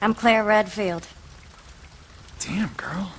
I'm Claire Redfield. Damn, girl.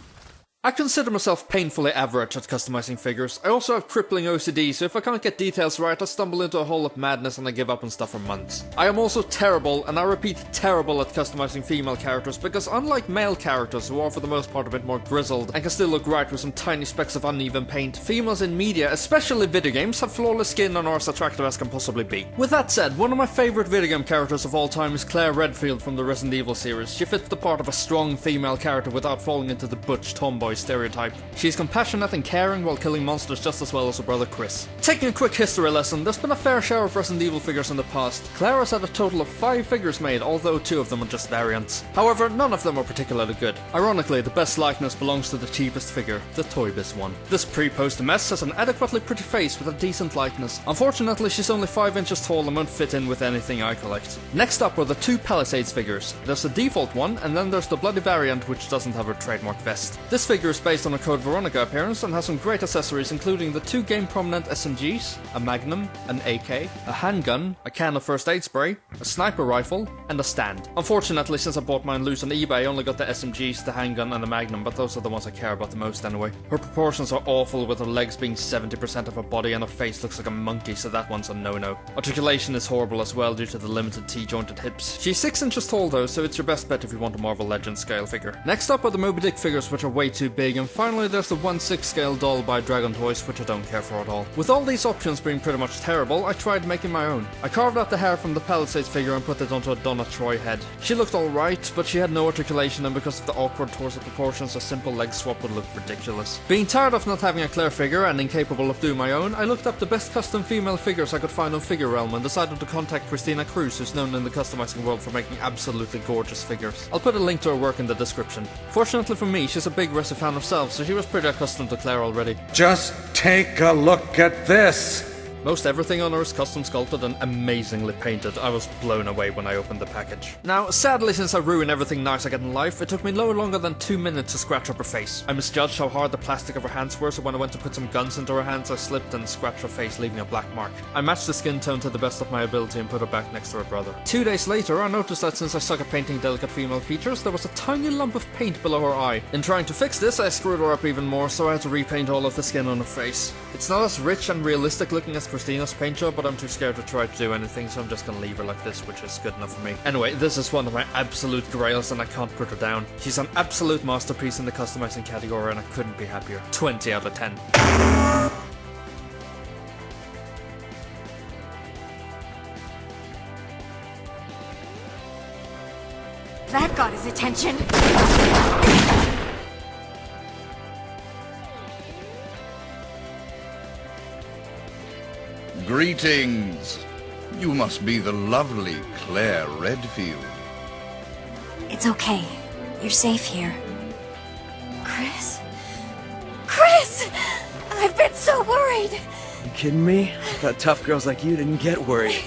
I consider myself painfully average at customizing figures. I also have crippling OCD, so if I can't get details right, I stumble into a hole of madness and I give up on stuff for months. I am also terrible, and I repeat terrible, at customizing female characters, because unlike male characters, who are for the most part a bit more grizzled and can still look right with some tiny specks of uneven paint, females in media, especially video games, have flawless skin and are as attractive as can possibly be. With that said, one of my favourite video game characters of all time is Claire Redfield from the Resident Evil series. She fits the part of a strong female character without falling into the butch tomboy stereotype. She's compassionate and caring while killing monsters just as well as her brother Chris. Taking a quick history lesson, there's been a fair share of Resident Evil figures in the past. Claire has had a total of 5 figures made, although 2 of them are just variants. However, none of them are particularly good. Ironically, the best likeness belongs to the cheapest figure, the Toy Biz one. This pre-post mess has an adequately pretty face with a decent likeness. Unfortunately, she's only 5 inches tall and won't fit in with anything I collect. Next up are the 2 Palisades figures. There's the default one, and then there's the bloody variant which doesn't have her trademark vest. This figure is based on a Code Veronica appearance and has some great accessories, including the 2 game prominent SMGs, a Magnum, an AK, a handgun, a can of first aid spray, a sniper rifle, and a stand. Unfortunately, since I bought mine loose on eBay, I only got the SMGs, the handgun, and the Magnum, but those are the ones I care about the most anyway. Her proportions are awful, with her legs being 70% of her body and her face looks like a monkey, so that one's a no-no. Articulation is horrible as well due to the limited T-jointed hips. She's 6 inches tall though, so it's your best bet if you want a Marvel Legends scale figure. Next up are the Moby Dick figures, which are way too big, and finally there's the 1/6 scale doll by Dragon Toys, which I don't care for at all. With all these options being pretty much terrible, I tried making my own. I carved out the hair from the Palisades figure and put it onto a Donna Troy head. She looked alright, but she had no articulation, and because of the awkward torso proportions, a simple leg swap would look ridiculous. Being tired of not having a Claire figure and incapable of doing my own, I looked up the best custom female figures I could find on FigureRealm and decided to contact Cruz, who's known in the customizing world for making absolutely gorgeous figures. I'll put a link to her work in the description. Fortunately for me, she's a big Resi fan herself, so she was pretty accustomed to Claire already. Just take a look at this! Most everything on her is custom sculpted and amazingly painted. I was blown away when I opened the package. Now, sadly, since I ruin everything nice I get in life, it took me no longer than 2 minutes to scratch up her face. I misjudged how hard the plastic of her hands were, so when I went to put some guns into her hands, I slipped and scratched her face, leaving a black mark. I matched the skin tone to the best of my ability and put her back next to her brother. 2 days later, I noticed that since I suck at painting delicate female features, there was a tiny lump of paint below her eye. In trying to fix this, I screwed her up even more, so I had to repaint all of the skin on her face. It's not as rich and realistic looking as Christina's paint job, but I'm too scared to try to do anything, so I'm just gonna leave her like this, which is good enough for me. Anyway, this is one of my absolute grails and I can't put her down. She's an absolute masterpiece in the customizing category and I couldn't be happier. 20 out of 10. That got his attention. Greetings! You must be the lovely Claire Redfield. It's okay. You're safe here. Chris? Chris! I've been so worried! You kidding me? I thought tough girls like you didn't get worried.